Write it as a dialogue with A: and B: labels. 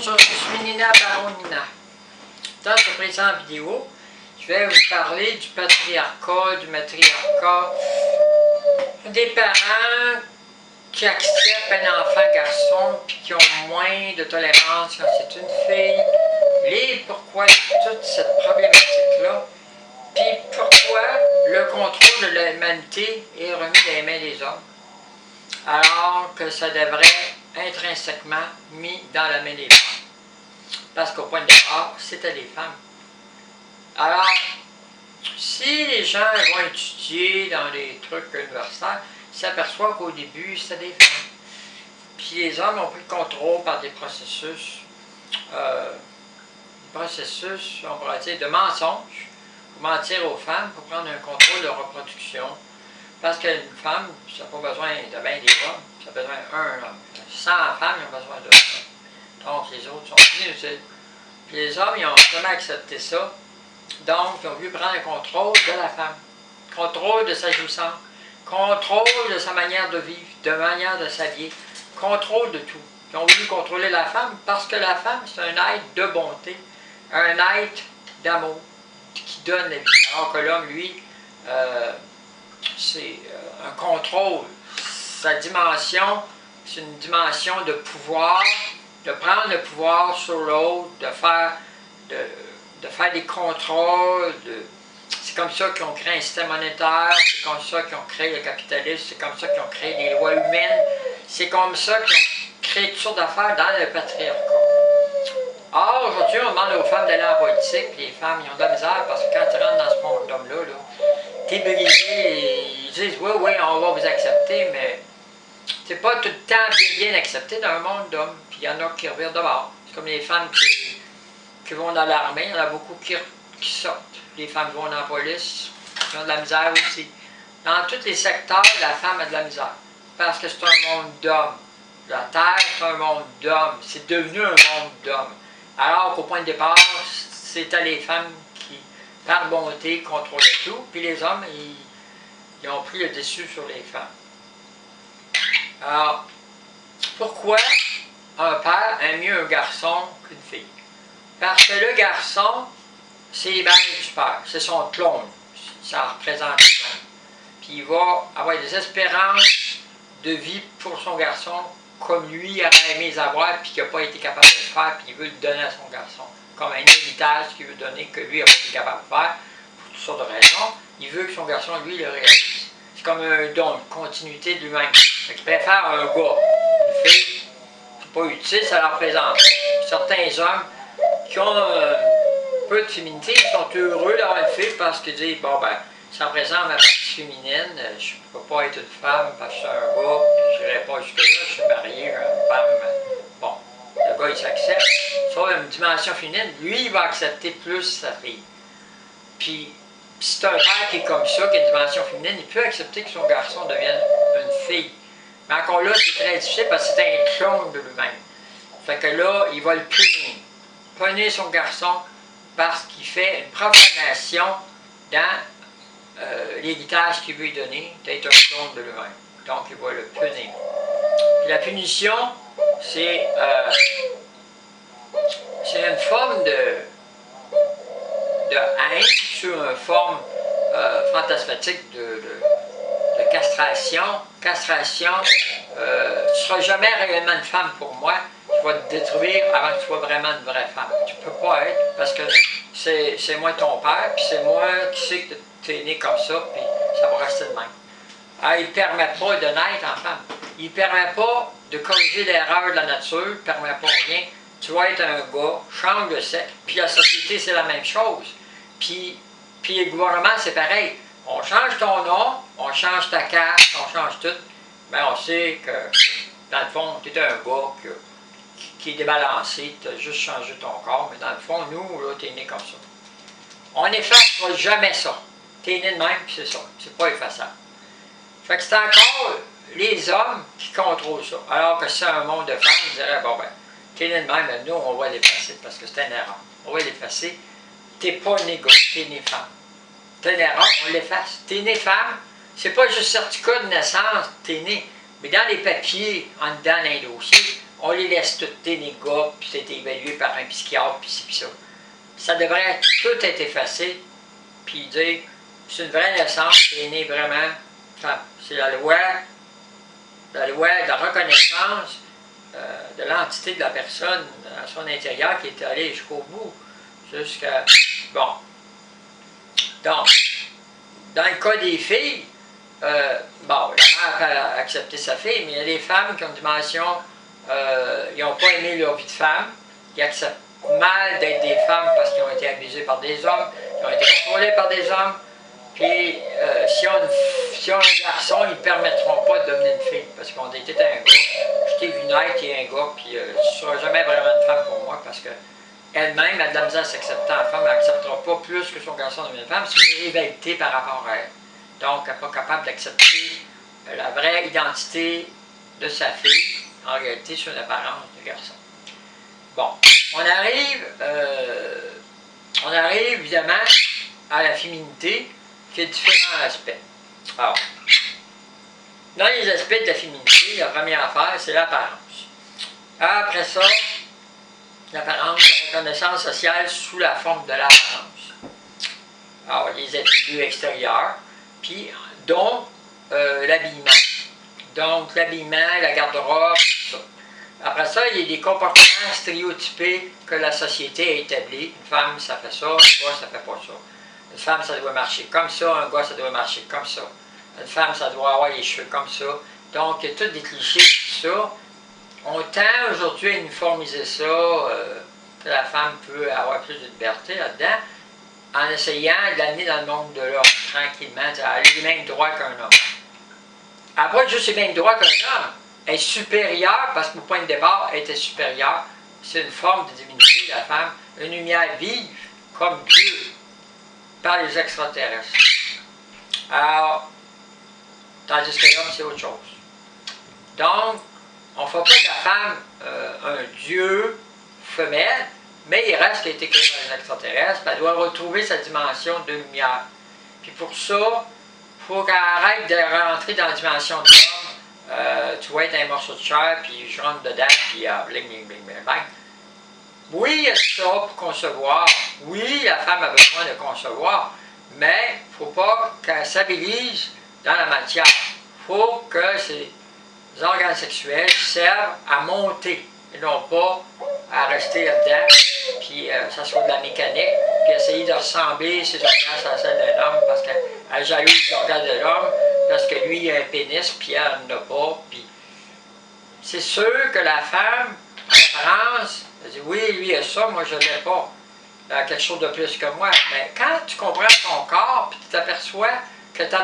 A: Bonjour, je suis Nina Baronina. Dans ce présent vidéo, je vais vous parler du patriarcat, du matriarcat, des parents qui acceptent un enfant garçon puis qui ont moins de tolérance quand c'est une fille, et pourquoi toute cette problématique-là, puis pourquoi le contrôle de l'humanité est remis dans les mains des hommes, alors que ça devrait intrinsèquement mis dans la main des femmes. Parce qu'au point de départ, c'était les femmes. Alors, si les gens vont étudier dans des trucs universitaires, ils s'aperçoivent qu'au début, c'était des femmes. Puis les hommes ont pris le contrôle par des processus, on pourrait dire, de mensonges, pour mentir aux femmes, pour prendre un contrôle de reproduction. Parce qu'une femme, ça n'a pas besoin de bien des hommes, ça a besoin d'un homme. 100 femmes, ils ont besoin d'un homme. Donc les autres sont inutiles. Puis les hommes, ils ont vraiment accepté ça. Donc, ils ont voulu prendre le contrôle de la femme. Contrôle de sa jouissance. Contrôle de sa manière de vivre, de manière de s'habiller. Contrôle de tout. Ils ont voulu contrôler la femme parce que la femme, c'est un être de bonté, un être d'amour qui donne la vie. Alors que l'homme, lui, c'est un contrôle. Sa dimension, c'est une dimension de pouvoir, de prendre le pouvoir sur l'autre, de faire des contrôles. C'est comme ça qu'ils ont créé un système monétaire, c'est comme ça qu'ils ont créé le capitalisme, c'est comme ça qu'ils ont créé des lois humaines, c'est comme ça qu'ils ont créé toutes sortes d'affaires dans le patriarcat. Or, aujourd'hui, on demande aux femmes d'aller en politique, puis les femmes, ils ont de la misère parce que quand tu rentres dans ce monde d'hommes-là, t'es brisé, ils disent oui, oui, on va vous accepter, mais c'est pas tout le temps bien accepté dans un monde d'hommes. Puis il y en a qui revirent de bord. C'est comme les femmes qui vont dans l'armée, il y en a beaucoup qui sortent. Les femmes qui vont dans la police, qui ont de la misère aussi. Dans tous les secteurs, la femme a de la misère. Parce que c'est un monde d'hommes. La Terre, c'est un monde d'hommes. C'est devenu un monde d'hommes. Alors qu'au point de départ, c'était les femmes qui, par bonté, contrôlaient tout. Puis les hommes, ils ont pris le dessus sur les femmes. Alors, pourquoi un père aime mieux un garçon qu'une fille? Parce que le garçon, c'est l'image du père, c'est son clone, ça représente lui-même. Puis il va avoir des espérances de vie pour son garçon, comme lui aurait aimé les avoir, puis qu'il n'a pas été capable de le faire, puis il veut le donner à son garçon. Comme un héritage qu'il veut donner, que lui n'a pas été capable de faire, pour toutes sortes de raisons, il veut que son garçon, lui, le réalise. C'est comme un don, une continuité de lui-même. Il préfère un gars, une fille, c'est pas utile, ça leur représente. Certains hommes qui ont un peu de féminité, ils sont heureux d'avoir une fille parce qu'ils disent, bon ben, ça représente ma partie féminine, je ne peux pas être une femme parce que je suis un gars, puis je n'irai pas jusque-là, je suis marié, j'ai une femme, bon, le gars il s'accepte. Ça a une dimension féminine, lui il va accepter plus sa fille. Puis, c'est un père qui est comme ça, qui a une dimension féminine, il peut accepter que son garçon devienne une fille. Mais encore là, c'est très difficile parce que c'est un clone de lui-même. Fait que là, il va le punir. Punir son garçon parce qu'il fait une profanation dans l'héritage qu'il veut lui donner, d'être un clone de lui-même. Donc, il va le punir. Puis la punition, c'est une forme de haine sur une forme fantasmatique de castration. Castration, tu ne seras jamais réellement une femme pour moi, je vais te détruire avant que tu sois vraiment une vraie femme. Tu ne peux pas être, parce que c'est moi ton père, puis c'est moi qui sais que tu es né comme ça, puis ça va rester de même. Alors, il ne permet pas de naître en femme. Il ne permet pas de corriger l'erreur de la nature, il ne permet pas rien. Tu vas être un gars, change de sexe, puis la société, c'est la même chose. Puis le gouvernement, c'est pareil. On change ton nom, on change ta carte, on change tout. Mais on sait que, dans le fond, tu es un gars qui est débalancé, tu as juste changé ton corps, mais dans le fond, nous, là, tu es né comme ça. On n'effacera jamais ça. Tu es né de même, puis c'est ça. C'est pas effaçable. Fait que c'est encore les hommes qui contrôlent ça. Alors que si c'est un monde de femmes, ils diraient, bon ben, tu es né de même, mais nous, on va l'effacer, parce que c'est une erreur. On va l'effacer. Tu n'es pas né gars, tu es né femme. C'est une erreur, on l'efface. Tu es né femme, c'est pas juste certificat de naissance, tu es né. Mais dans les papiers, en dedans, dans les dossiers, on les laisse tous des gars, puis c'est évalué par un psychiatre, puis ci, puis ça. Ça devrait tout être effacé, puis dire, c'est une vraie naissance, c'est né vraiment femme. C'est la loi de la reconnaissance de l'entité de la personne à son intérieur qui est allée jusqu'au bout, jusqu'à... Bon. Donc, dans le cas des filles, bon, la mère a accepté sa fille, mais il y a des femmes qui ont une dimension, ils n'ont pas aimé leur vie de femme, qui acceptent mal d'être des femmes parce qu'ils ont été abusés par des hommes, qui ont été contrôlés par des hommes, puis si on a un garçon, ils ne permettront pas de devenir une fille, parce qu'on était un gars, je t'ai vu naître, tu es un gars, puis tu ne seras jamais vraiment une femme pour moi, parce que elle-même a de la misère à s'accepter en femme, elle n'acceptera pas plus que son garçon devient une femme, c'est une rivalité par rapport à elle. Donc, elle n'est pas capable d'accepter la vraie identité de sa fille, en réalité, sur l'apparence du garçon. Bon, on arrive évidemment à la féminité, qui a différents aspects. Alors, dans les aspects de la féminité, la première affaire, c'est l'apparence. Après ça, l'apparence, la reconnaissance sociale sous la forme de l'apparence. Alors, les attributs extérieurs, puis dont l'habillement. Donc, l'habillement, la garde-robe, tout ça. Après ça, il y a des comportements stéréotypés que la société a établis. Une femme, ça fait ça, un gars, ça fait pas ça. Une femme, ça doit marcher comme ça, un gars, ça doit marcher comme ça. Une femme, ça doit avoir les cheveux comme ça. Donc, il y a tous des clichés, tout ça. On tend aujourd'hui à uniformiser ça, que la femme peut avoir plus de liberté là-dedans, en essayant de l'amener dans le monde de l'homme, tranquillement, à aller les mêmes droits qu'un homme. Après, juste les mêmes droits qu'un homme, elle est supérieure, parce qu'au point de départ, elle était supérieure. C'est une forme de divinité, la femme, une lumière vive, comme Dieu, par les extraterrestres. Alors, tandis que l'homme, c'est autre chose. Donc, on ne fait pas de la femme un dieu femelle, mais il reste qu'elle a été créée par les extraterrestres, elle doit retrouver sa dimension de lumière. Puis pour ça, il faut qu'elle arrête de rentrer dans la dimension de l'homme. Tu vois, être un morceau de chair, puis je rentre dedans, puis bling, bling, bling, bling, bling. Oui, il y a ça pour concevoir. Oui, la femme a besoin de concevoir, mais il ne faut pas qu'elle s'habilise dans la matière. Il faut que ces organes sexuels servent à monter, et non pas à rester là-dedans, puis ça soit de la mécanique, puis essayer de ressembler ses organes à celles d'un homme, parce qu'elle jalouse les organes de l'homme, parce que lui, il a un pénis, puis elle n'en a pas, puis c'est sûr que la femme, en apparence, elle dit, oui, lui, il a ça, moi, je ne l'ai pas. Il a quelque chose de plus que moi. Mais quand tu comprends ton corps, puis tu t'aperçois que tu as